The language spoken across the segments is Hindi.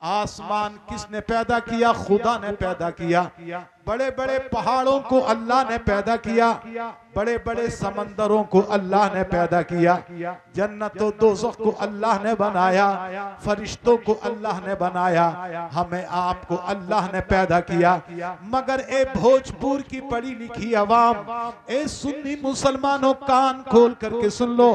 आसमान किसने पैदा किया? खुदा ने पैदा किया। बड़े बड़े पहाड़ों को अल्लाह ने पैदा किया, बड़े बड़े समंदरों को अल्लाह ने पैदा किया, जन्नत और दोज़ख को अल्लाह ने बनाया, फरिश्तों को अल्लाह ने बनाया, हमें आपको अल्लाह ने पैदा किया। मगर ए भोजपुर की पढ़ी लिखी अवाम, ए सुन्नी मुसलमानों, कान खोल करके सुन लो,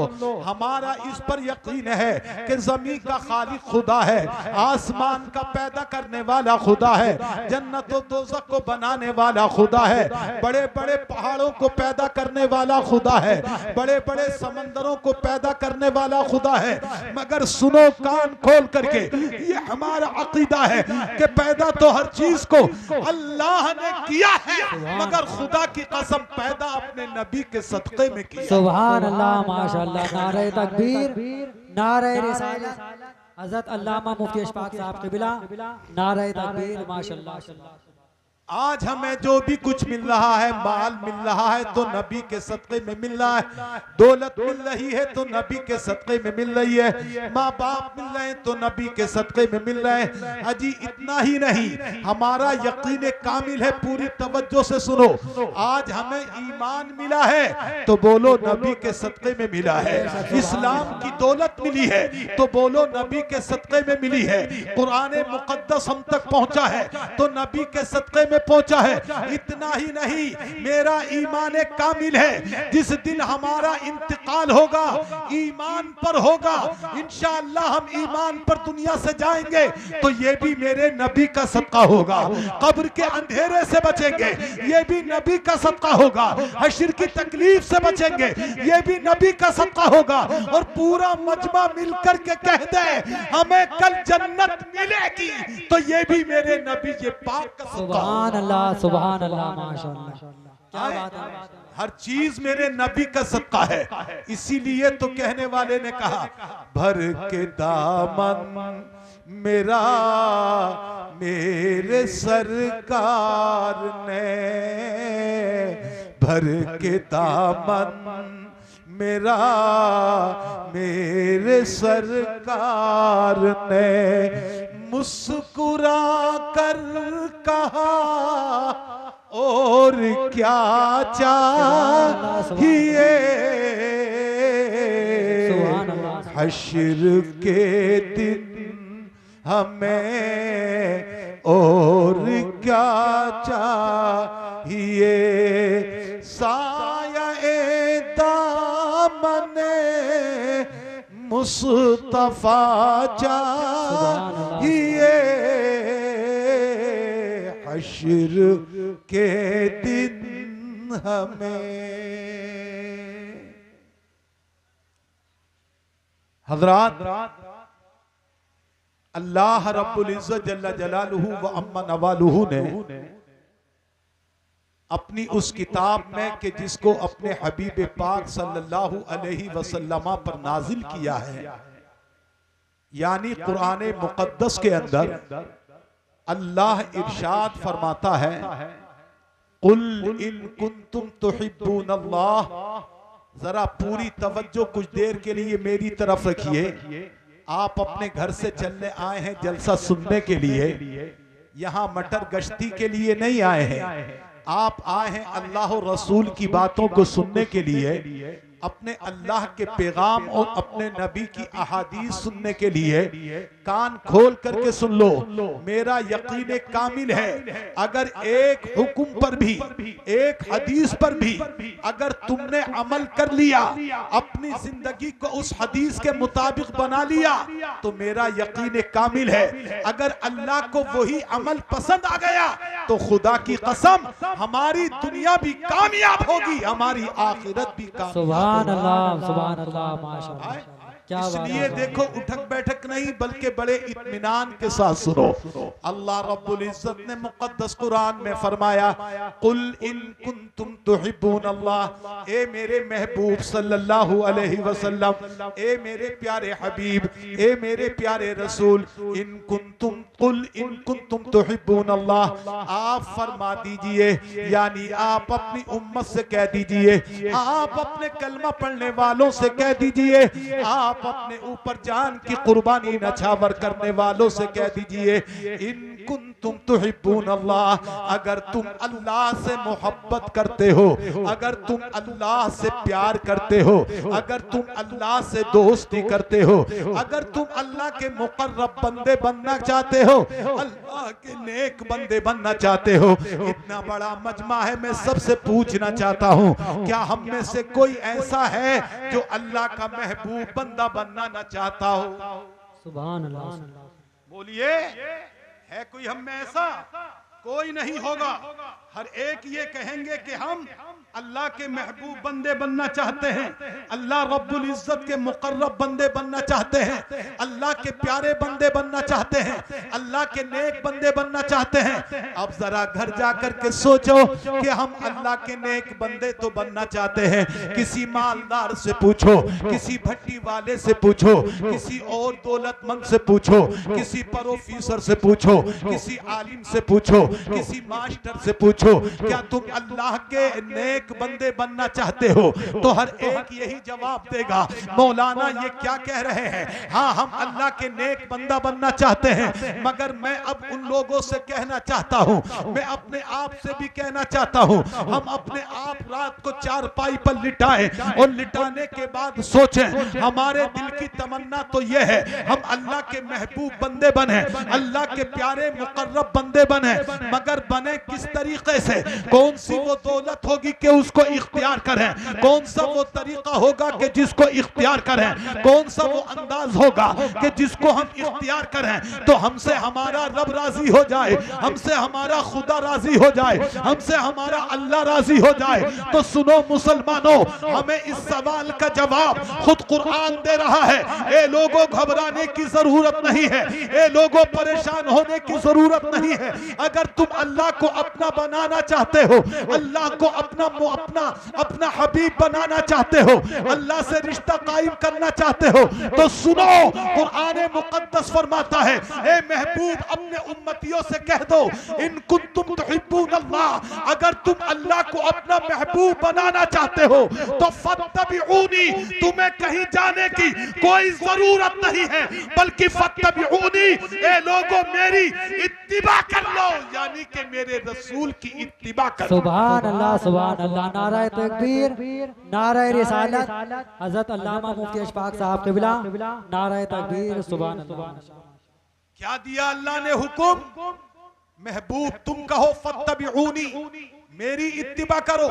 हमारा इस पर यकीन है कि ज़मीन का खालिक खुदा है, आसमान का पैदा करने वाला खुदा है, जन्नत और दोज़ख को बनाने वाला खुदा है, बड़े बड़े पहाड़ों को पैदा करने वाला खुदा है, बड़े बड़े समंदरों को पैदा करने वाला खुदा है। मगर सुनो कान खोल करके, ये हमारा अकीदा है कि पैदा तो हर चीज को अल्लाह ने किया है, मगर खुदा की कसम पैदा अपने नबी के सदक़े में किया। सुभान अल्लाह, माशाअल्लाह, नारे तकबीर, नारे रिसालत, हज़रत अल्लामा मुफ्ती अशफाक साहब क़िबला, नारे तकबीर, माशाअल्लाह। आज हमें जो भी कुछ मिल रहा है, माल मिल रहा है तो नबी के सदक़े में मिल रहा है, दौलत मिल रही है तो नबी के सदक़े में मिल रही है, माँ बाप मिल रहे हैं तो नबी के सदक़े में मिल रहे हैं। अजी इतना ही नहीं, हमारा यकीन कामिल है, पूरी तवज्जो से सुनो, आज हमें ईमान मिला है तो बोलो नबी के सदक़े में मिला है, इस्लाम की दौलत मिली है तो बोलो नबी के सदक़े में मिली है, कुरान मुक़द्दस हम तक पहुँचा है तो नबी के सदक़े में पहुंचा है। इतना ही नहीं, मेरा ईमान कामिल है, जिस दिन हमारा इंतकाल होगा ईमान पर होगा, इंशाअल्लाह हम ईमान पर दुनिया से जाएंगे तो ये भी मेरे नबी का सदका होगा, कब्र के अंधेरे से बचेंगे ये भी नबी का सदका होगा, हश्र की तकलीफ से बचेंगे ये भी नबी का सदका होगा, और पूरा मजमा मिलकर के कह दे हमें कल जन्नत मिलेगी तो ये भी मेरे नबी ये पाक का सदका। सुभान अल्लाह, माशाअल्लाह, क्या बात है। हर चीज मेरे नबी का सदका है, इसीलिए तो कहने वाले ने कहा भर के दामन मेरा मेरे सरकार ने, भर के दामन मेरा मेरे सरकार ने, मुस्कुरा कर कहा और क्या चाहिए, हश्र के दिन हमें और क्या चाहिए, साया-ए दामने मुस्तफा चाहिए, हश्र के दिन हमें। हज़रात, अल्लाह रब्बुल इज़्ज़त जल्ला जलालुहु व अम्मा नवालुहु ने अपनी उस किताब में कि जिसको अपने हबीब पाक सल्लल्लाहु अलैहि वसल्लम पर नाजिल किया है, यानी कुरान मुक़द्दस के अंदर अल्लाह इरशाद फरमाता है, कुल इन कुंतुम तुहिब्बूनल्लाह, जरा पूरी तवज्जो कुछ देर के लिए मेरी तरफ रखिए। आप अपने घर से चलने आए हैं जलसा सुनने के लिए, यहाँ मटर गश्ती के लिए नहीं आए हैं, आप आए हैं अल्लाह और रसूल की बातों को सुनने के लिए, अपने अल्लाह के पैगाम और अपने नबी की अहादीस सुनने के लिए। कान खोल करके सुन लो, मेरा यकीन कामिल है अगर एक हुक्म पर भी, एक हदीस पर भी अगर तुमने अमल कर लिया, अपनी जिंदगी को उस हदीस के मुताबिक बना लिया, तो मेरा यकीन कामिल है अगर अल्लाह को वही अमल पसंद आ गया तो खुदा की कसम हमारी दुनिया भी कामयाब होगी, हमारी आखिरत भी कामयाब। सुभान अल्लाह, सुभान अल्लाह, माशाअल्लाह, क्या बात है। इसलिए देखो उठक बैठक नहीं बल्कि बड़े इत्मीनान के साथ सुनो। अल्लाह रब्बुल इज्जत ने मुक़द्दस कुरान में फरमाया, कुल इन कुंतुम तुहिब्बूनल्लाह, ए मेरे महबूब सल्लल्लाहु अलैहि वसल्लम, ए मेरे प्यारे हबीब, ए मेरे प्यारे रसूल, इन कुंतुम कुल इन कुंतुम तुहिब्बून अल्लाह, आप फरमा दीजिए, यानी आप अपनी उम्मत से कह दीजिए, आप अपने कलमा पढ़ने वालों से कह दीजिए, आप अपने ऊपर जान की कुर्बानी नछावर करने वालों से कह दीजिए, इन कुंतुम तुहिब्बून अल्लाह, अगर तुम अल्लाह से मोहब्बत करते हो, अगर तुम अल्लाह से प्यार करते हो, अगर तुम अल्लाह से दोस्ती करते हो, अगर तुम अल्लाह के मुकर्रब बंदे बनना चाहते हो, अल्लाह के नेक बंदे बनना चाहते हो, इतना बड़ा मजमा है, मैं सबसे पूछना चाहता हूँ, क्या हम में से कोई ऐसा है जो अल्लाह का महबूब बंदा बनना न चाहता हो? सुभान अल्लाह। बोलिए, है कोई हम में ऐसा? कोई नहीं होगा। हर एक ये कहेंगे कि हम अल्लाह के महबूब बंदे बनना चाहते हैं, अल्लाह रब्बुल इज्जत के मुकर्रब बंदे बनना चाहते हैं, अल्लाह के प्यारे बंदे बनना चाहते हैं, अल्लाह के नेक बंदे बनना चाहते हैं। अब जरा घर जाकर के सोचो कि हम अल्लाह के नेक बंदे तो बनना चाहते हैं, किसी मालदार से पूछो, किसी भट्टी वाले से पूछो, किसी और दौलतमंद से पूछो, किसी प्रोफेसर से पूछो, किसी आलिम से पूछो, किसी मास्टर से पूछो, क्या तुम अल्लाह के नेक बंदे बनना चाहते हो? तो हर एक यही जवाब देगा, मौलाना ये क्या कह रहे हैं, हाँ हम अल्लाह के नेक बंदा बनना चाहते हैं, मगर मैं अब उन लोगों से कहना चाहता हूँ, मैं अपने आप से भी कहना चाहता हूँ, हम अपने आप रात को चारपाई पर लिटाएं और लिटाने के बाद सोचें, हमारे दिल की तमन्ना तो यह है हम अल्लाह के महबूब बंदे बने, अल्लाह के प्यारे मुकर्रब बंदे बने, मगर बने किस तरीके से? कौन सी वो दौलत होगी कि उसको इख्तियार करें, कौन सा वो तरीका होगा कि जिसको इख्तियार करें, कौन सा वो अंदाज होगा कि जिसको हम इख्तियार करें तो हमसे हमारा रब राजी हो जाए, हमसे हमारा खुदा राजी हो जाए, हमसे हमारा अल्लाह राजी हो जाए। तो सुनो मुसलमानों, हमें इस सवाल का जवाब खुद कुरान दे रहा है। ए लोगों, घबराने की जरूरत नहीं है, ए लोगों परेशान होने की जरूरत नहीं है। अगर तुम अल्लाह को अपना बनाना चाहते हो, अल्लाह को अपना अपना हबीब बनाना चाहते हो, अल्लाह से रिश्ता कायम करना चाहते हो, तो सुनो, कुरान मुकद्दस फरमाता है, ए महबूब अपने उम्मतियों से कह दो, इन कुंतुम तुहिब्बून अल्लाह, अगर तुम अल्लाह को अपना महबूब बनाना चाहते हो तो फत्तबिऊनी, तुम्हें कहीं जाने की कोई जरूरत नहीं है, बल्कि फत्तबिऊनी, ए लोगों मेरी इत्तिबा कर लो, यानी कि मेरे रसूल की इत्तिबा कर लो। सुभान अल्लाह, सुभान अल्लाह। नाराए तकबीर, नाराए रिसालत, हजरत अल्लामा मुफ्ती अशफाक साहब क़िबला, नाराए तकबीर, सुभान अल्लाह। क्या दिया अल्लाह ने हुक्म? महबूब तुम कहो फत्तबिऊनी, मेरी इत्तिबा करो।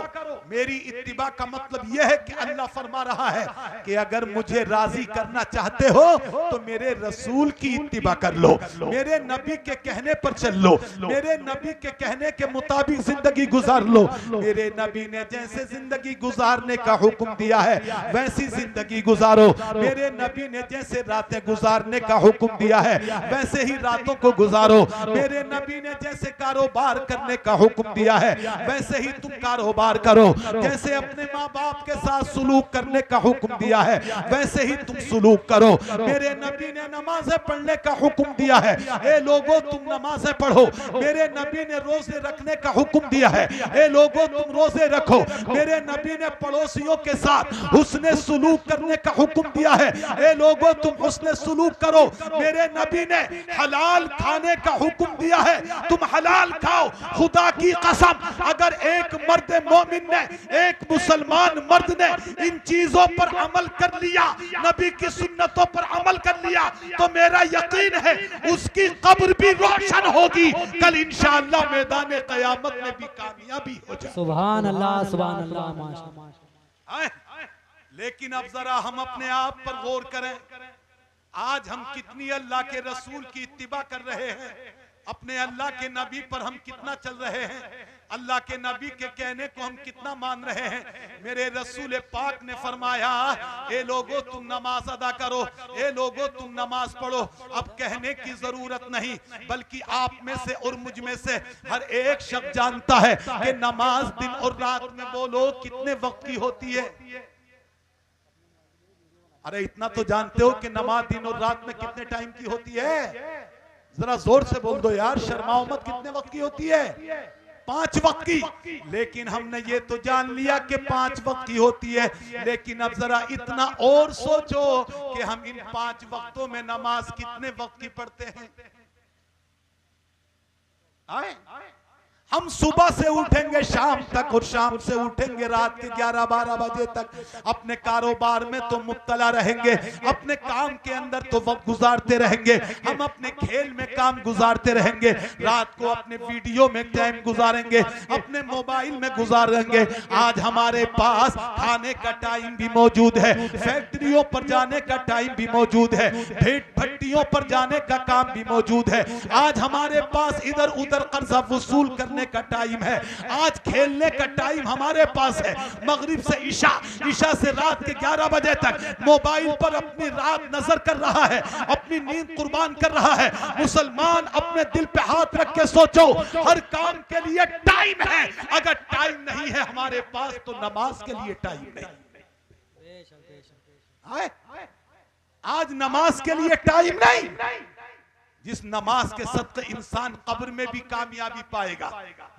मेरी इत्तिबा का मतलब यह है कि अल्लाह फरमा रहा है कि अगर मुझे राजी करना चाहते हो तो मेरे रसूल की इत्तिबा कर लो, मेरे नबी के कहने पर चल लो, मेरे नबी के कहने के मुताबिक जिंदगी गुजार लो। मेरे नबी ने जैसे जिंदगी गुजारने का हुक्म दिया है वैसी जिंदगी गुजारो। मेरे नबी ने जैसे रातें गुजारने का हुक्म दिया है वैसे ही रातों को गुजारो। मेरे नबी ने जैसे कारोबार करने का हुक्म दिया है वैसे ही तुम कारोबार करो। जैसे अपने माँ बाप के साथ सुलूक करने का हुक्म दिया है वैसे ही तुम सुलूक करो। मेरे नबी ने नमाजें पढ़ने का हुक्म दिया है, ए लोगों तुम नमाजें पढ़ो। मेरे नबी ने रोजे रखने का हुक्म दिया है, ए लोगों तुम रोजे रखो। मेरे नबी ने पड़ोसियों के साथ हुस्ने सुलूक करने का हुक्म दिया है, ए लोगों तुम हुस्ने सुलूक करो। मेरे नबी ने हलाल खाने का हुक्म दिया है, तुम हलाल खाओ। खुदा की कसम, अगर एक मर्द मोमिन ने, एक मुसलमान मर्द ने इन चीजों पर अमल कर लिया, नबी की सुन्नतों पर अमल कर लिया, तो मेरा यकीन है उसकी कब्र भी रोशन होगी। कल इंशाअल्लाह मैदान क़यामत में भी कामयाबी हो जाए। सुभान अल्लाह, सुभान अल्लाह, माशाअल्लाह। लेकिन अब जरा हम अपने आप पर गौर करें, आज हम कितनी अल्लाह के रसूल की इत्तिबा कर रहे हैं, अपने अल्लाह के नबी पर हम कितना चल रहे हैं, अल्लाह के नबी के कहने को हम कितना मान रहे हैं। मेरे रसूल पाक ने फरमाया, ए लोगों तुम नमाज अदा करो, ए लोगों तुम नमाज पढ़ो। अब कहने की जरूरत नहीं, बल्कि आप में से और मुझ में से हर एक शख्स जानता है कि नमाज दिन और रात में बोलो कितने वक्त की होती है। अरे इतना तो जानते हो कि नमाज दिन और रात में कितने टाइम की होती है? जरा जोर से बोल दो यार, शर्माओ मत। कितने वक्त की होती है? 5 वक्त की। लेकिन हमने ये तो जान लिया कि 5 वक्त की होती है, लेकिन अब जरा इतना और सोचो कि हम इन 5 वक्तों में नमाज कितने वक्त की पढ़ते हैं। आए? हम सुबह से उठेंगे शाम तक, और शाम से उठेंगे रात के 11-12 बजे तक। अपने कारोबार में तो मुब्तला रहेंगे, अपने काम के अंदर तो वक्त गुजारते रहेंगे, हम अपने खेल में काम गुजारते रहेंगे, रात को अपने वीडियो में टाइम गुजारेंगे, अपने मोबाइल में गुजारेंगे। आज हमारे पास खाने का टाइम भी मौजूद है, फैक्ट्रियों पर जाने का टाइम भी मौजूद है, भेंट भट्टियों पर जाने का काम भी मौजूद है। आज हमारे पास इधर उधर कर्जा वसूल करने का टाइम है, आज खेलने का टाइम हमारे पास है। मगरिब से ईशा, ईशा से रात के 11 बजे तक मोबाइल पर अपनी रात नजर कर रहा है, अपनी नींद कुर्बान कर रहा है। मुसलमान अपने दिल पे हाथ रख के सोचो, हर काम के लिए टाइम है। अगर टाइम नहीं है हमारे पास तो नमाज के लिए टाइम नहीं। आज नमाज के लिए टाइम नहीं। जिस नमाज के सदक़े इंसान कब्र में भी कामयाबी पाएगा,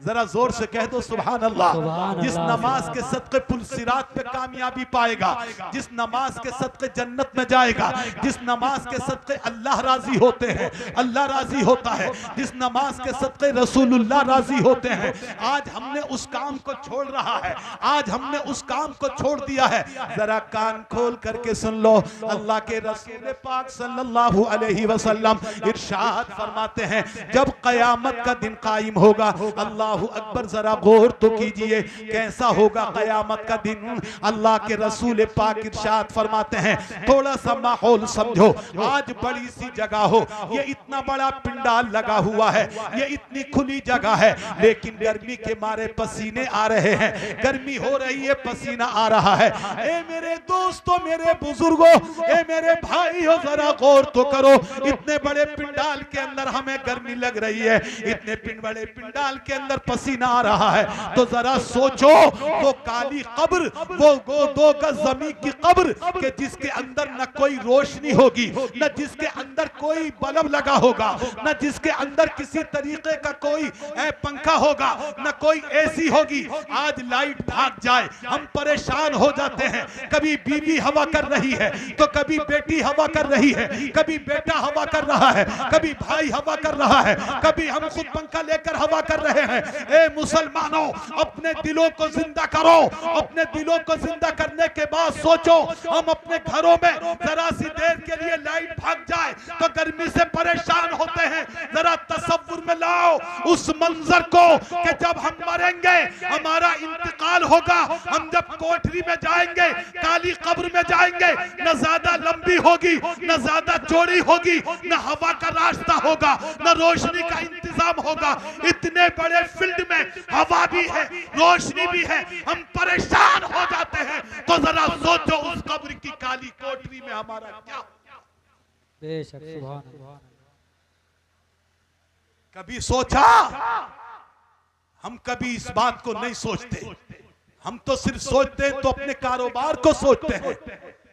जरा जोर से कह दो सुभान अल्लाह। जिस नमाज के सदक़े पुल सिरात पे कामयाबी पाएगा, जिस नमाज के सदक़े जन्नत में जाएगा, जिस नमाज के सदक़े अल्लाह राजी होते हैं, अल्लाह राजी होता है, जिस नमाज के सदक़े रसूलुल्लाह राजी होते हैं। आज हमने उस काम को छोड़ रहा है, आज हमने उस काम को छोड़ दिया है। जरा कान खोल करके सुन लो, अल्लाह के रसूल पाक सल्लल्लाहु अलैहि वसल्लम इरशाद फरमाते हैं, जब कयामत का दिन कायम होगा, अल्लाहु अकबर, जरा गौर तो कीजिए कैसा होगा कयामत का दिन। अल्लाह के रसूल पाक इरशाद फरमाते हैं, थोड़ा सा माहौल समझो। आज बड़ी सी जगह हो, ये इतना बड़ा पिंडाल लगा हुआ है, ये इतनी खुली जगह है, लेकिन गर्मी के मारे पसीने आ रहे हैं, गर्मी हो रही है, पसीना आ रहा है। ए मेरे दोस्तों, मेरे बुजुर्गों, ए मेरे भाइयों, जरा गौर तो करो। इतने बड़े पिंडाल के अंदर हमें गर्मी लग रही है, इतने बड़े पिंडाल के अंदर पसीना आ रहा है, तो जरा सोचो वो काली कब्र, वो 2 गज जमीन की कब्र के जिसके अंदर न कोई रोशनी होगी, न जिसके अंदर कोई बल्ब लगा होगा, न जिसके अंदर किसी तरीके का कोई पंखा होगा, न कोई एसी होगी। आज लाइट भाग जाए हम परेशान हो जाते हैं। कभी बीवी हवा कर रही है तो कभी बेटी हवा कर रही है, कभी बेटा हवा कर रहा है, कभी भाई हवा कर रहा है, कभी हम खुद पंखा लेकर हवा कर रहे हैं। ए मुसलमानों, अपने दिलों को जिंदा करो। अपने दिलों को जिंदा करने के बाद सोचो, हम अपने घरों में जरा सी देर के लिए लाइट भाग जाए तो गर्मी से परेशान होते हैं। जरा तसव्वुर में लाओ उस मंजर को कि जब हम मरेंगे, हमारा इंतकाल होगा, हम जब कोठरी में जाएंगे, काली कब्र में जाएंगे, न ज्यादा लंबी होगी, न ज्यादा चौड़ी होगी, न हवा का रास्ता होगा, न रोशनी का इंतजाम होगा। इतने बड़े फील्ड में हवा भी है, रोशनी भी है, हम परेशान हो जाते हैं। तो जरा सोचो उस कब्र की काली कोठरी में हमारा क्या। बेशक, सुभान अल्लाह। कभी सोचा? हम कभी इस बात को नहीं सोचते। हम तो सिर्फ सोचते हैं तो अपने कारोबार को सोचते हैं,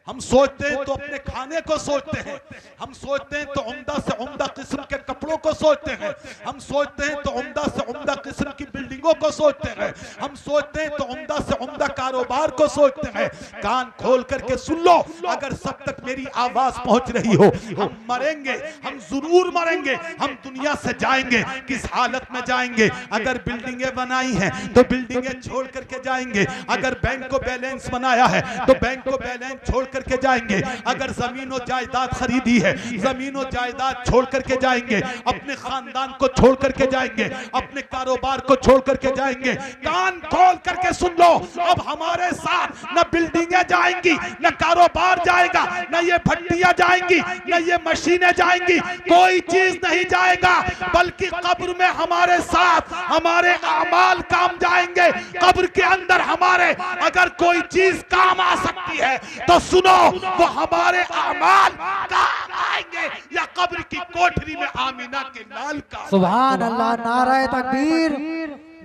हम सोचते हैं तो अपने खाने को सोचते हैं, हम सोचते हैं तो उम्दा से उम्दा किस्म के कपड़ों को सोचते हैं, हम सोचते हैं तो उम्दा से उम्दा किस्म की बिल्डिंगों को सोचते हैं, हम सोचते हैं तो उम्दा से उम्दा कारोबार को सोचते हैं। कान खोल करके सुन लो, अगर सब तक मेरी आवाज पहुंच रही हो, हम मरेंगे, हम जरूर मरेंगे, हम दुनिया से जाएंगे, किस हालत में जाएंगे? अगर बिल्डिंगें बनाई हैं तो बिल्डिंगें छोड़ करके जाएंगे, अगर बैंक को बैलेंस बनाया है तो बैंक को बैलेंस छोड़ करके जाएंगे, अगर जमीन और जायदाद खरीदी है, जमीन और जायदाद छोड़ करके जाएंगे, अपने खानदान को छोड़ करके जाएंगे, अपने कारोबार को छोड़ करके जाएंगे। कान खोल करके सुन लो, अब हमारे साथ न बिल्डिंगें जाएंगी, न कारोबार जाएगा, न ये भट्टियां जाएंगी, न ये मशीनें जाएंगी, कोई चीज नहीं जाएगा, बल्कि कब्र में हमारे साथ हमारे अमाल काम जाएंगे। कब्र के अंदर हमारे अगर कोई चीज काम आ सकती है तो सुनो, वो हमारे अमाल काम आएंगे या कब्र की कोठरी में आमीना के लाल का। सुभान अल्लाह, नाराए तकबीर,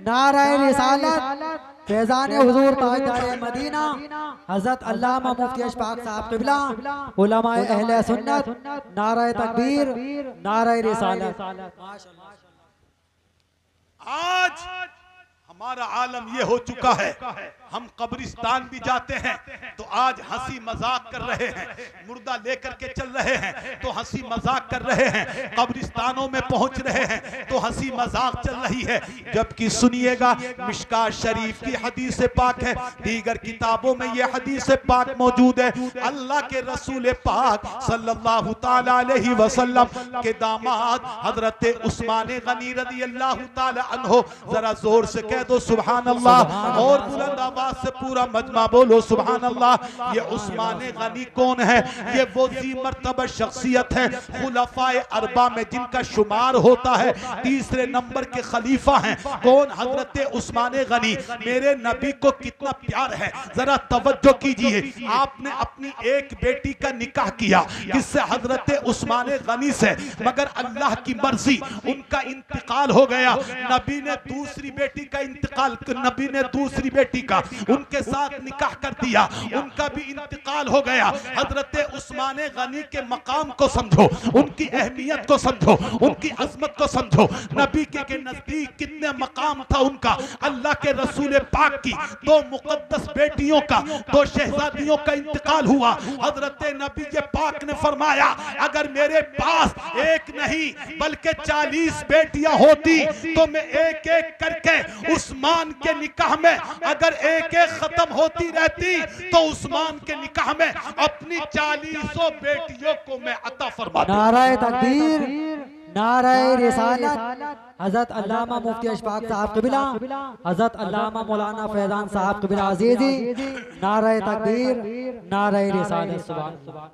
नाराए रिसालत, फैजान हुजूर ताजदार मदीना हजरत अल्लामा मुफ्ती अशफाक साहब क़िबला, उलमाए अहले सुन्नत, नारे तकबीर, नारे रिसालत। आज हमारा आलम ये हो चुका है, हम कब्रिस्तान भी जाते हैं तो आज हंसी मजाक कर रहे हैं, मुर्दा लेकर के चल रहे हैं तो हंसी मजाक कर रहे हैं, कब्रिस्तानों में पहुंच रहे हैं तो हंसी मजाक चल रही है। जबकि सुनिएगा, मिशकात शरीफ की हदीस पाक है, दीगर किताबों में यह हदीस पाक मौजूद है। अल्लाह के रसूल पाक सल्लल्लाहु ताला अलैहि वसल्लम के दामाद हजरत उस्मान गनी रज़ी अल्लाह ताला अन्हो, जरा जोर से कह दो सुभान अल्लाह, और बुलंद आवाज से पूरा मजमा बोलो सुभान अल्लाह। ये उस्मान गनी कौन है? ये वो जी मर्तबा शख्सियत है खुलफाए अरबा में जिनका शुमार होता है तीसरे नंबर के खलीफा हैं। कौन? हजरत उस्मान गनी। मेरे नबी को कितना प्यार है, जरा तवज्जो कीजिए। आपने अपनी एक बेटी का निकाह किया किससे? हजरत उस्मान गनी से, मगर अल्लाह की मर्जी उनका इंतकाल हो गया। नबी ने दूसरी बेटी का इंतकाल, नबी ने दूसरी बेटी का उनके साथ निकाह कर दिया, उनका भी इंतकाल हो गया। हजरत उस्मान गनी के मकाम को समझो, उनकी अहमियत को समझो, उनकी अजमत को समझो। नबी के नजदीक कितने मकाम था उनका। अल्लाह के रसूल पाक की दो मुकद्दस बेटियों का, दो शहजादियों का इंतकाल हुआ। हजरत नबी पाक ने फरमाया, अगर मेरे पास एक नहीं बल्कि 40 बेटियां होती तो मैं एक एक करके उस्मान के निकाह में, अगर एक एक खत्म होती रहती तो उस्मान के निकाह में अपनी 40 बेटियों को मैं अता फरमा दूं। नारे तकबीर, नारे रिसालत। हजरत अल्लामा मुफ्ती अशफाक साहब क़िबला, हजरत अल्लामा मौलाना फैजान साहब क़िबला अज़ीज़ी, नारे तकबीर, नारे रिसालत। सुभान अल्लाह,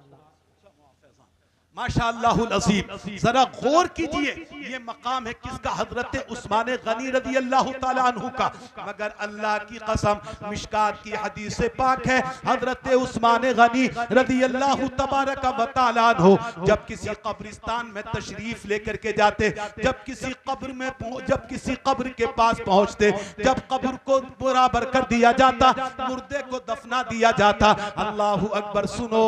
माशाअल्लाहुल अज़ीम। जरा गौर कीजिए, ये मकाम है किसका? हजरत उस्मान गनी रज़ी अल्लाह ताला अन्हु का। मगर अल्लाह की कसम, मिशकात की हदीस पाक है, हजरत उस्मान गनी रज़ी अल्लाह तबारक व तआला अन्हु जब किसी कब्रिस्तान में तशरीफ लेकर के जाते, जब किसी कब्र में, जब किसी कब्र के पास पहुंचते, जब कब्र को बराबर कर दिया जाता, मुर्दे को दफना दिया जाता, अल्लाहु अकबर। सुनो,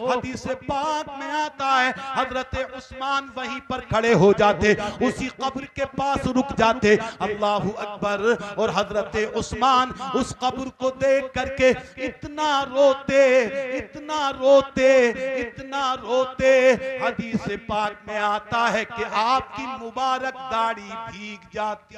हदीस पाक में आता है हजरत उस्मान वहीं पर खड़े हो जाते, उसी कब्र के पास रुक जाते, अल्लाहु अकबर। और हजरत उस्मान उस कब्र को देख करके इतना रोते, इतना रोते, इतना रोते, हदीस पाक में आता है कि आपकी मुबारक दाढ़ी भीग जाती।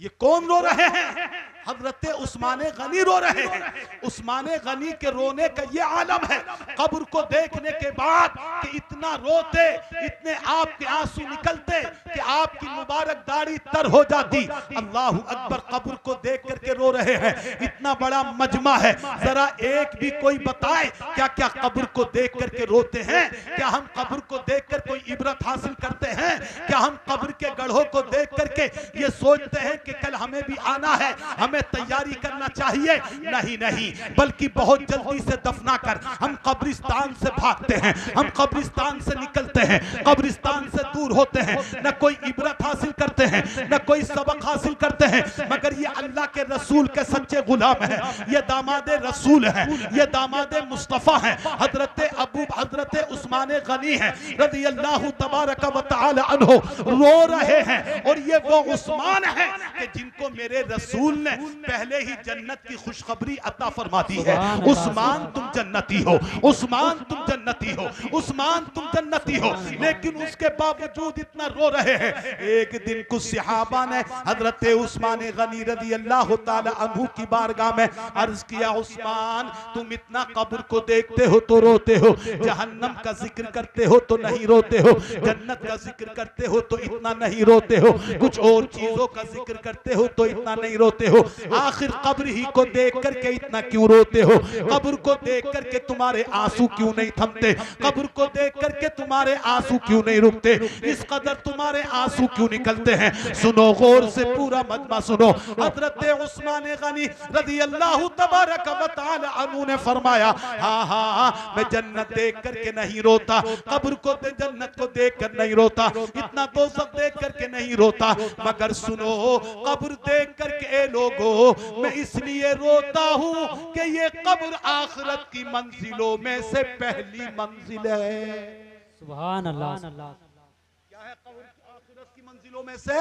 ये कौन रो रहे हैं? हजरत उस्मान गनी रो रहे हैं। उस्मान गनी के रोने का ये आलम है, कब्र को देखने के बाद कि इतना रोते, इतने आपके आंसू निकलते कि आपकी मुबारक दाढ़ी तर हो जाती। अल्लाहु अकबर, कब्र को देख करके रो रहे हैं। इतना बड़ा मजमा है, जरा एक भी कोई बताए क्या क्या कब्र को देख करके रोते हैं? क्या हम कब्र को देख कर कोई इबरत हासिल करते हैं? क्या हम कब्र के गढ़ों को देख करके ये सोचते हैं कि कल हमें भी आना है, हमें तैयारी करना चाहिए? नहीं नहीं, बल्कि बहुत जल्दी से दफना कर हम कब्रिस्तान से भागते हैं, हम कब्रिस्तान से निकलते हैं, कब्रिस्तान से दूर होते हैं, न कोई इबरत हासिल करते हैं, न कोई सबक हासिल करते हैं। मगर ये अल्लाह के रसूल के सच्चे गुलाम हैं, ये दामाद रसूल हैं, ये दामाद मुस्तफा हैं, हजरत उस्मान गनी हैं रज़ी अल्लाह तबारक व तआला अन्हु, रो रहे हैं। और ये वो उस्मान है कि जिनको मेरे रसूल ने पहले ही जन्नत की खुशखबरी अता फरमा दी है। उस्मान तुम जन्नती हो, उस्मान तुम जन्नती हो, उस्मान तुम जन्नती हो। लेकिन उसके बावजूद इतना रो रहे हैं। एक दिन कुछ सहाबा ने हजरत उस्मान गनी रज़ी अल्लाह ताला अन्हु की बारगाह में अर्ज किया, उस्मान तुम इतना कब्र को देखते हो तो रोते हो, जहन्नम का जिक्र करते हो तो नहीं रोते हो, जन्नत का जिक्र करते हो तो इतना नहीं रोते हो, कुछ और चीजों का जिक्र करते हो तो इतना नहीं रोते हो, आखिर कब्र ही को देख करके इतना क्यों रोते हो? कब्र को देख करके तुम्हारे आंसू क्यों नहीं थमते? कब्र को देख करके तुम्हारे आंसू क्यों नहीं रुकते? इस कदर तुम्हारे आंसू क्यों निकलते हैं? सुनो, गौर से पूरा मजमा सुनो। हजरत उस्मान गनी रज़ी अल्लाह तबारक व तआला अन्हु ने फरमाया, हाँ हाँ, मैं जन्नत देख करके नहीं रोता, कब्र को जन्नत को देख कर नहीं रोता, इतना दोज़ख देख करके नहीं रोता, मगर सुनो कब्र देख करके लोगों मैं इसलिए रोता हूँ कि ये कब्र आखिरत की मंजिलों में से पहली मंजिल है। सुभान अल्लाह। क्या है कब्र आखिरत की मंजिलों में से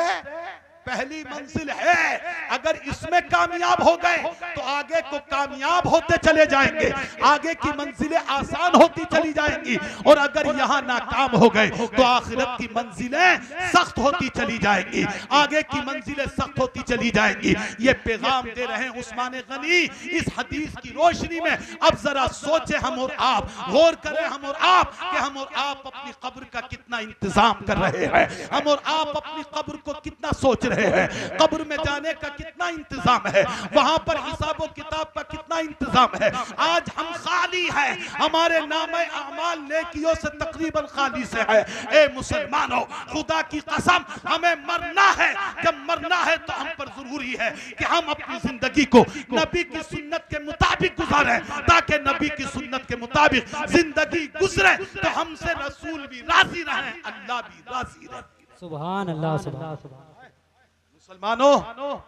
पहली मंजिल है। अगर इसमें कामयाब हो गए तो आगे को कामयाब होते चले जाएंगे, आगे की मंजिलें आसान होती चली जाएंगी, और अगर यहाँ नाकाम हो गए तो आखिरत की मंजिलें सख्त होती चली जाएंगी, आगे की मंजिलें सख्त होती चली जाएंगी। ये पैगाम दे रहे हैं उस्मान गनी इस हदीस की रोशनी में। अब जरा सोचे हम और आप, गौर करें हम और आप कि हम और आप अपनी कब्र का कितना इंतजाम कर रहे हैं, हम और आप अपनी कब्र को कितना सोच रहे हैं, कब्र में जाने का कितना इंतजाम है, वहां पर हिसाब और किताब का कितना इंतजाम है। आज हम खाली हैं, हमारे नामे अमाल नेकियों से तकरीबन खाली से है। ए मुसलमानों, खुदा की कसम हमें मरना है, जब मरना है तो हम पर जरूरी है कि हम अपनी जिंदगी को नबी की सुन्नत के मुताबिक गुजारें, ताकि नबी की सुन्नत के मुताबिक जिंदगी गुजरे तो हमसे रसूल भी राजी रहे, अल्लाह भी राजी रहे। सुभान अल्लाह। सुभान मुसलमानों,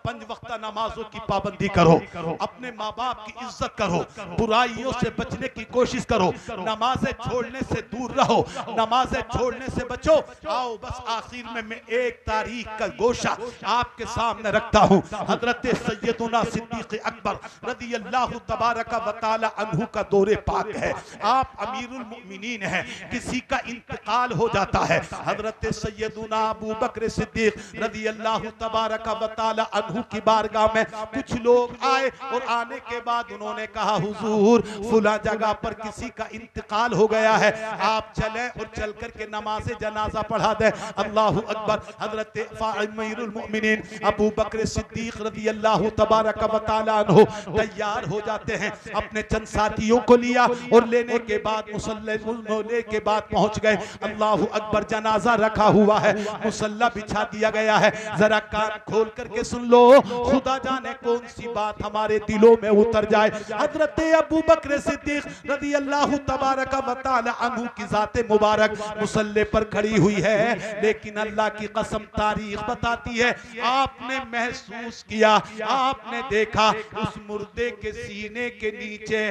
5 वक्त नमाजों की पाबंदी करो, अपने माँ बाप की इज्जत करो, बुराइयों से बचने की कोशिश करो, नमाजें छोड़ने से दूर रहो, नमाजें छोड़ने से बचो। आओ बस आखिर में मैं एक तारीख का गोशा आपके सामने रखता हूँ। हजरत सैयदुना सिद्दीक अकबर रज़ी अल्लाह तबारक व तआला अन्हु का दौरे पाक है। आप अमीरुल मोमिनीन हैं, किसी का इंतकाल हो जाता है। हजरत सैयदुना अबू बकर सिद्दीक रज़ी अल्लाह तबारक व तआला अन्हु की बारगाह में कुछ लोग आए, और आने के बाद उन्होंने कहा हुजूर फुला जगह पर किसी का इंतकाल हो गया है, आप चलें और चल कर के नमाज जनाजा पढ़ा दें। अल्लाहु अकबर। हजरत अमीरुल मोमिनीन अबू बकर सिद्दीक रज़ी अल्लाह तबारक व तआला अन्हु तैयार हो जाते हैं, अपने चंद साथियों को लिया और लेने के बाद मुसल्ले के बाद पहुंच गए। अल्लाहु अकबर। जनाजा रखा हुआ है, मुसल्ला बिछा दिया गया है। जरा कान खोल करके सुन लो, खुदा जाने कौन सी बात हमारे दिलों में उतर जाए। हजरत अबू बकर सिद्दीक रज़ी अल्लाह तबारक व तआला अन्हु की ज़ाते मुबारक मुसल्ले पर खड़ी हुई है, लेकिन अल्लाह की कसम तारीख बताती है आपने महसूस किया, आपने देखा उस मुर्दे के सीने के नीचे,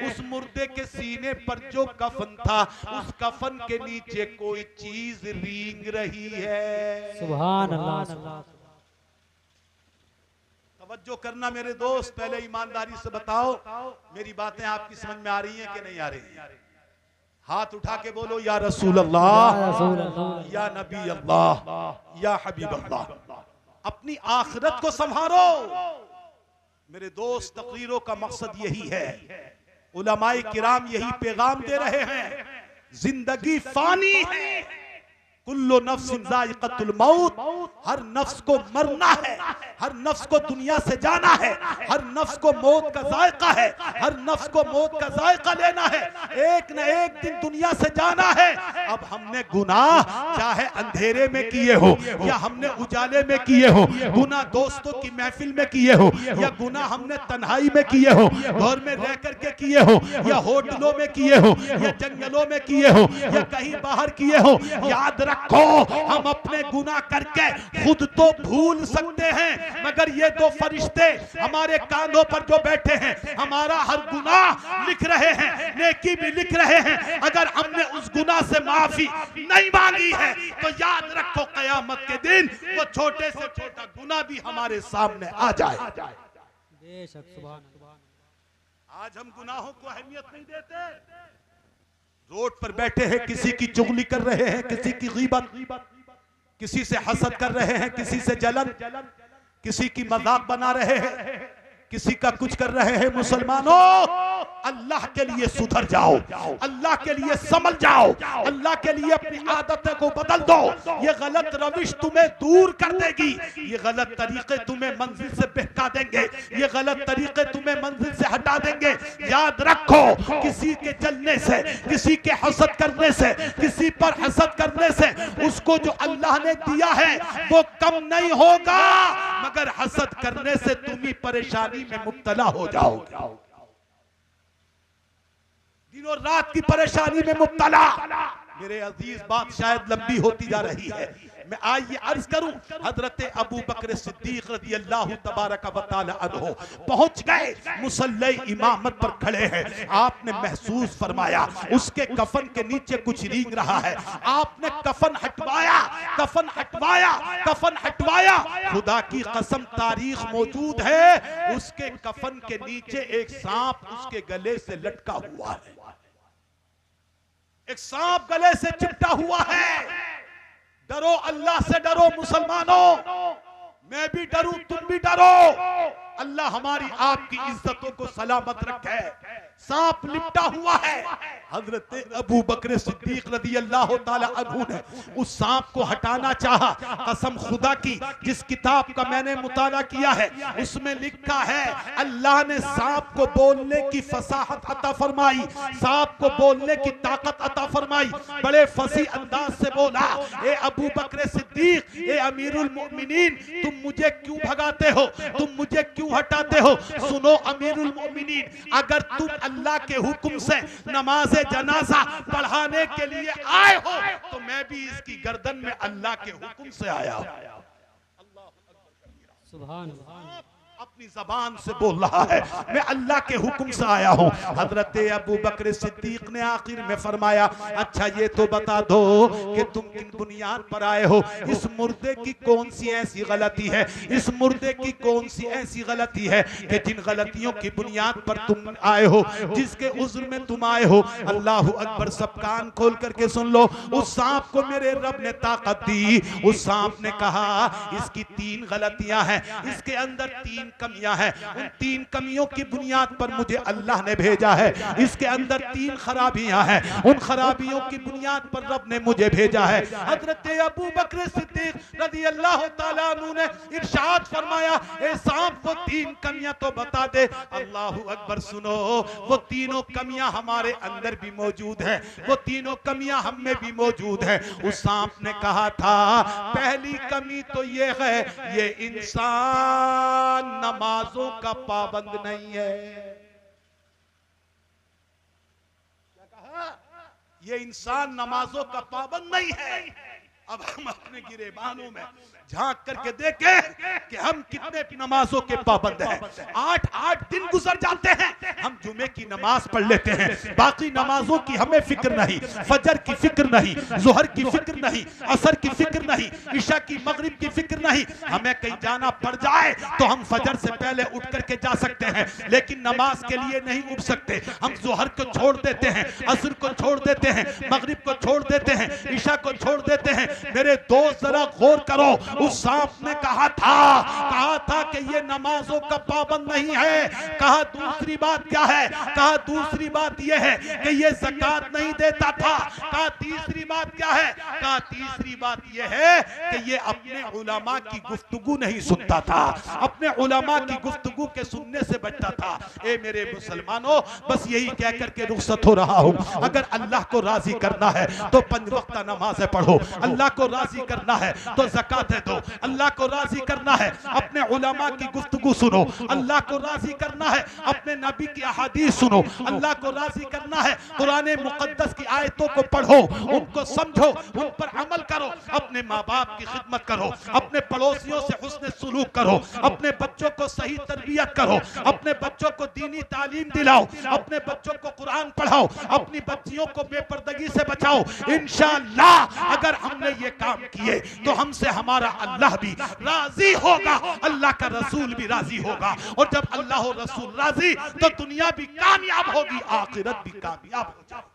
उस मुर्दे के सीने पर जो कफन था, उस कफन के नीचे कोई चीज रींग रही है। सुभान अल्लाह। तवज्जो करना मेरे दोस्त, पहले ईमानदारी से बताओ मेरी बातें आपकी समझ में आ रही हैं कि नहीं आ रही? हाथ उठा के बोलो या रसूल अल्लाह, या नबी अल्लाह, या हबीब अल्लाह। अपनी आखिरत को संभालो मेरे दोस्त। तकरीरों का मकसद यही है, उलमाए किराम यही पैगाम दे रहे हैं, जिंदगी फानी है, कुल्लु नफ्सिन ज़ाइक़तुल मौत, हर नफ्स को मरना है, हर नफ्स को दुनिया से जाना है, हर नफ्स को मौत का जायका है, हर नफ्स को मौत का जायका लेना है, एक न एक दिन दुनिया से जाना है। अब हमने गुनाह चाहे अंधेरे में किए हो या हमने उजाले में किए हो, गुनाह दोस्तों की महफिल में किए हो या गुनाह हमने तन्हाई में किए हो, घर में रह करके किए हो या होटलों में किए हो या जंगलों में किए हो या कहीं बाहर किए हो, याद रखो हम अपने गुनाह करके खुद तो भूल सकते हैं, मगर ये दो फरिश्ते हमारे कानों पर जो बैठे हैं हमारा हर गुनाह लिख रहे हैं, नेकी भी लिख रहे हैं। अगर हमने उस गुनाह से माफी नहीं मांगी है तो याद रखो कयामत के दिन वो छोटे से छोटा गुनाह भी हमारे सामने आ जाए। बेशक। सुभान अल्लाह। आज हम गुनाहों को अहमियत नहीं देते, रोड पर बैठे हैं किसी की चुगली कर रहे हैं, किसी की गीबत, किसी से हसद कर रहे हैं, किसी से जलन, किसी की मजाक बना रहे हैं, किसी का कुछ कर रहे हैं। मुसलमानों, अल्लाह के लिए सुधर जाओ, अल्लाह के लिए समझ जाओ, अल्लाह के लिए अपनी आदतों को बदल दो। ये गलत रविश तुम्हें दूर कर देगी, ये गलत तरीके तुम्हें मंजिल से बहका देंगे, ये गलत तरीके तुम्हें मंजिल से हटा देंगे। याद रखो किसी के चलने से, किसी के हसद करने से, किसी पर हसद करने से उसको जो अल्लाह ने दिया है वो कम नहीं होगा, मगर हसद करने से तुम ही परेशानी में मुब्तला हो जाओगे, दिनों रात की परेशानी में मुब्तला। मेरे अजीज, बात शायद लंबी होती जा रही है, मैं आइए अर्ज करूं, हजरत अबू बकर सिद्दीक रज़ी अल्लाह तबारक व तआला अन्हु पहुंच गए, मुसल्ले इमामत पर खड़े हैं। आपने महसूस फरमाया उसके कफन के नीचे कुछ रींग रहा है। आपने कफन हटवाया, कफन हटवाया, कफन हटवाया। खुदा की कसम तारीख मौजूद है, उसके कफन के नीचे एक सांप उसके गले से लटका हुआ है, एक सांप गले से चिपटा हुआ है। डरो, अल्लाह से डरो मुसलमानों, मैं भी डरूं तुम भी डरो। अल्लाह हमारी आपकी इज्जतों को सलामत रखे। सांप लिपटा हुआ है। हजरत अबू बकर सिद्दीक रज़ी अल्लाह ताला अन्हु ने उस सांप को हटाना चाहा। कसम खुदा की, जिस किताब का मैंने मुताला किया है उसमें लिखा है अल्लाह ने सांप को बोलने की फसाहत अता फरमाई, सांप को बोलने की ताकत अता फरमाई। बड़े फसी अंदाज से बोला, ए अबू बकर सिद्दीक, ए अमीरुल मोमिनीन, तुम मुझे क्यों भगाते हो, तुम मुझे क्यों हटाते हो? सुनो अमीरुल मोमिनीन, अगर तुम अल्लाह के हुक्म से नमाज जनाजा पढ़ाने के लिए आए हो तो मैं भी इसकी गर्दन में अल्लाह के हुक्म से आया हूं। सुभान अल्लाह, अपनी जबान से बोल रहा है, मैं अल्लाह के हुक्म से आया हूं। हजरत अबू बकर सिद्दीक ने आखिर में फरमाया, अच्छा ये तो बता दो कि तुम किन बुनियाद पर आए हो? इस मुर्दे की कौन सी ऐसी गलती है, इस मुर्दे की कौन सी ऐसी गलती है कि जिन गलतियों की बुनियाद पर तुम आए हो, जिसके उज्र में तुम आए हो? अल्लाह अकबर, सब कान खोल करके सुन लो। उस सांप को मेरे रब ने ताकत दी। उस सांप ने कहा इसकी 3 गलतियां हैं, इसके अंदर 3 कमियां हैं, उन 3 कमियों की बुनियाद पर मुझे अल्लाह ने भेजा है। इसके अंदर 3 खराबियां हैं, उन खराबियों की बुनियाद पर रब ने मुझे भेजा है। हजरत अबू बकर सिद्दीक रज़ी अल्लाह ताला अन्हु ने इरशाद फरमाया, ए सांप वो 3 कमियां तो बता दे। अल्लाहू अकबर, सुनो, वो तीनों कमियां हमारे अंदर भी मौजूद है, वो तीनों कमियां हम में भी मौजूद है। उस सांप ने कहा था पहली कमी तो ये है, ये इंसान नमाजों का पाबंद नहीं है। क्या कहा? ये इंसान नमाजों का पाबंद नहीं है। अब हम अपने गिरेबानों में झांक करके देखें कि हम कितने नमाजों के पाबंद हैं। 8 दिन गुजर जाते हैं, हम जुमे की नमाज पढ़ लेते हैं, बाकी नमाजों की हमें फिक्र नहीं। फजर की फिक्र नहीं, जोहर की फिक्र नहीं, असर की फिक्र नहीं, ईशा की, मगरिब की फिक्र नहीं। हमें कहीं जाना पड़ जाए तो हम फजर से पहले उठ करके जा सकते हैं, लेकिन नमाज के लिए नहीं उठ सकते। हम जोहर को छोड़ देते हैं, असर को छोड़ देते हैं, मगरिब को छोड़ देते हैं, ईशा को छोड़ देते हैं। मेरे दोस्त जरा गौर करो, उस सांप ने कहा था कि ये नमाजों का पाबंद नहीं है। कहा दूसरी बात क्या है? कहा दूसरी बात यह है कि ये ज़कात नहीं देता था। कहा तीसरी बात क्या है? कहा तीसरी बात यह है कि ये अपने उलमा की गुफ्तगू नहीं सुनता था, अपने उलमा की गुफ्तगू के सुनने से बचता था। ए मेरे मुसलमानों, बस यही कह करके रुखसत हो रहा हूं। अगर अल्लाह को राजी करना है तो 5 वक्त नमाज़ें पढ़ो, अल्लाह को राजी करना है तो ज़कातें दो, अल्लाह को राजी करना है अपने उलमा की गुफ्तगू सुनो, अल्लाह को राजी करना है अपने नबी की अहादीस सुनो, अल्लाह को राजी करना है कुरान मुक़द्दस की आयतों को पढ़ो, उनको समझो, उन पर अमल करो, अपने माँ बाप की खिदमत करो, अपने पड़ोसियों से हुस्न सुलूक करो, अपने बच्चों को सही तरबियत करो, अपने बच्चों को दीनी तालीम दिलाओ, अपने बच्चों को कुरान पढ़ाओ, अपनी बच्चियों को बेपर्दगी से बचाओ। इंशाअल्लाह अगर हमने ये काम किए तो हमसे हमारा अल्लाह भी राजी होगा, अल्लाह का रसूल भी राजी होगा। और जब अल्लाह और रसूल राजी तो दुनिया भी कामयाब होगी, आखिरत भी कामयाब हो जाएगी।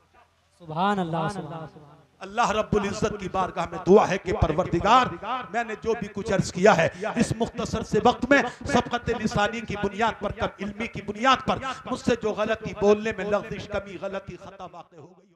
सुभान अल्लाह, सुभान अल्लाह। अल्लाह रब्बुल इज्जत की बारगाह में दुआ है कि परवरदिगार, मैंने जो भी कुछ अर्ज किया है इस मुख्तसर से वक्त में सबकत लिसानी की बुनियाद पर, कम इल्मी की बुनियाद पर मुझसे जो गलती बोलने में लफ्ज़िश, कमी, गलती, खता वाक़ई हो गई